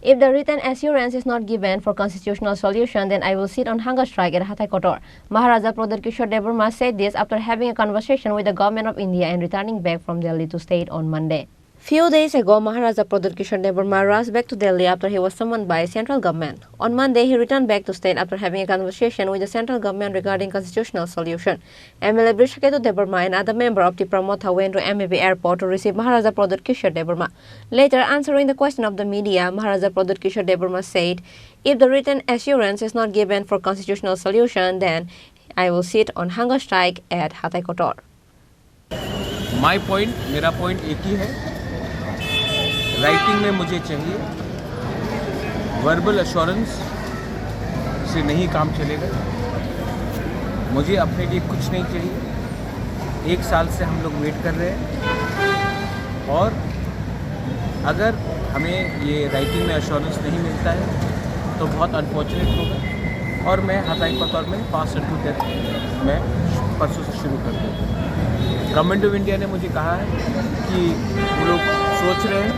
If the written assurance is not given for constitutional solution, then I will sit on hunger strike at Hatay Kotor. Maharaja Pradhat Kishore Devarma said this after having a conversation with the government of India and returning back from Delhi to state on Monday. Few days ago, Maharaja Pradhat Kishore Devarma rushed back to Delhi after he was summoned by central government. On Monday, he returned back to state after having a conversation with the central government regarding constitutional solution. MLA Brishketu Devarma and other member of the Pramotha went to MAB airport to receive Maharaja Pradhat Kishore Devarma. Later, answering the question of the media, Maharaja Pradhat Kishore Devarma said, "If the written assurance is not given for constitutional solution, then I will sit on hunger strike at Hatay Kotor." मेरा point एक ही है, writing में मुझे चाहिए, verbal assurance से नहीं काम चलेगा। मुझे अपने लिए कुछ नहीं चाहिए। 1 साल से हम लोग वेट कर रहे हैं और अगर हमें ये राइटिंग में एश्योरेंस नहीं मिलता है तो बहुत अनफॉर्चुनेट होगा और मैं हताई कोतौर में फास्ट टू डेथ मैं परसों से शुरू कर दूँ। गवर्नमेंट ऑफ इंडिया ने मुझे कहा है कि वो लोग सोच रहे हैं,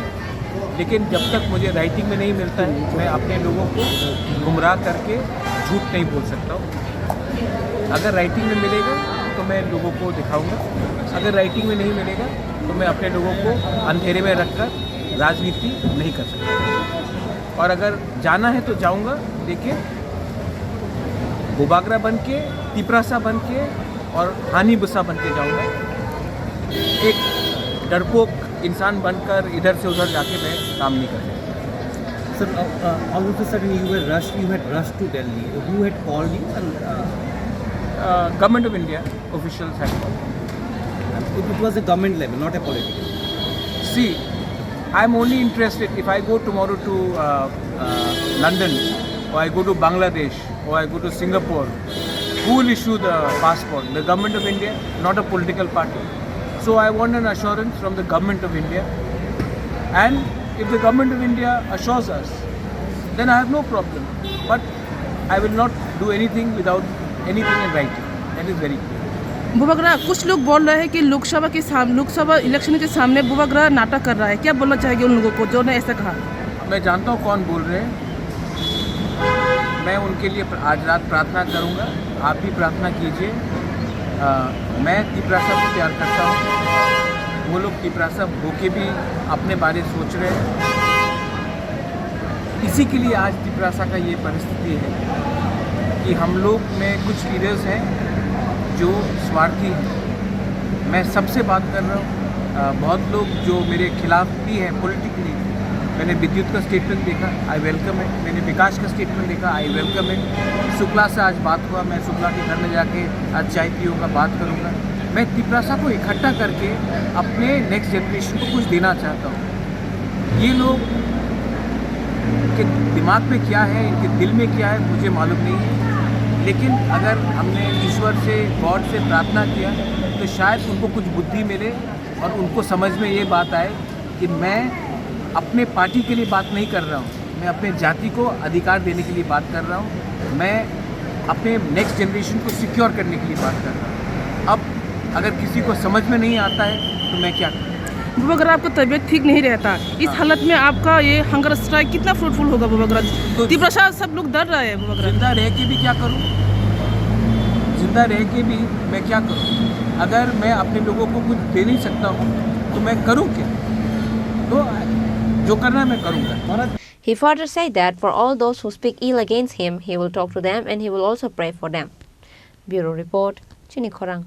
लेकिन जब तक मुझे राइटिंग में नहीं मिलता है मैं अपने लोगों को गुमराह करके झूठ नहीं बोल सकता हूँ। अगर राइटिंग में मिलेगा तो मैं लोगों को दिखाऊंगा, अगर राइटिंग में नहीं मिलेगा तो मैं अपने लोगों को अंधेरे में रखकर राजनीति नहीं कर सकता। और अगर जाना है तो जाऊंगा, लेकिन बुबागरा बन के, तिपरासा बन के और हानि बुसा बन के जाऊँगा। एक डरपोक इंसान बनकर इधर से उधर जाके मैं काम नहीं कर सकता। Sir, all of a sudden you had rushed to Delhi. Who had called you? And Government of India officials had called. It was a government level, not a political. See, I am only interested if I go tomorrow to London, or I go to Bangladesh, or I go to Singapore. Who will issue the passport? The government of India, not a political party. So I want an assurance from the government of India, and if the government of India assures us, then I have no problem. But I will not do anything without anything in writing. That is very clear. Bubagra, कुछ लोग बोल रहे हैं कि Lok Sabha election के सामने बुबागरा नाटक कर रहा है। क्या बोलना चाहेंगे उन लोगों को जो ने ऐसा कहा? मैं जानता हूँ कौन बोल रहे हैं। मैं उनके लिए आज रात प्रार्थना करूँगा। आप भी प्रार्थना कीजिए। मैं तिपरासा को प्यार करता हूँ। वो लोग तिपरासा होके भी अपने बारे सोच रहे हैं। इसी के लिए आज तिपरासा का ये परिस्थिति है कि हम लोग में कुछ लीडर्स हैं जो स्वार्थी हैं। मैं सबसे बात कर रहा हूँ। बहुत लोग जो मेरे खिलाफ भी हैं पॉलिटिकली। मैंने विद्युत का स्टेटमेंट देखा, आई वेलकम है। मैंने विकास का स्टेटमेंट देखा, आई वेलकम है। शुक्ला से आज बात हुआ, मैं शुक्ला के घर में जाके आज चाय पीऊँगा, बात करूँगा। मैं तिपरासा को इकट्ठा करके अपने नेक्स्ट जनरेशन को कुछ देना चाहता हूँ। ये लोग के दिमाग में क्या है, इनके दिल में क्या है, मुझे मालूम नहीं है। लेकिन अगर हमने ईश्वर से, गॉड से प्रार्थना किया तो शायद उनको कुछ बुद्धि मिले और उनको समझ में ये बात आए कि मैं अपने पार्टी के लिए बात नहीं कर रहा हूँ, मैं अपने जाति को अधिकार देने के लिए बात कर रहा हूँ। मैं अपने नेक्स्ट जनरेशन को सिक्योर करने के लिए बात कर रहा हूँ। अब अगर किसी को समझ में नहीं आता है तो मैं क्या करूँ? बुबागरा, आपका तबीयत ठीक नहीं रहता, इस हालत में आपका ये हंगर स्ट्राइक कितना फ्रूटफुल होगा? बुबागरा, तिपरासा सब लोग डर रहे हैं। बुबागरा, जिंदा रह के भी क्या करूँ? जिंदा रह के भी मैं क्या करूँ? अगर मैं अपने लोगों को कुछ दे नहीं सकता हूँ तो मैं करूँ क्या? तो जो करना है मैं करूँगा। He further said that for all those who speak ill against him, he will talk to them and he will also pray for them. Bureau Report, Chini Khorang.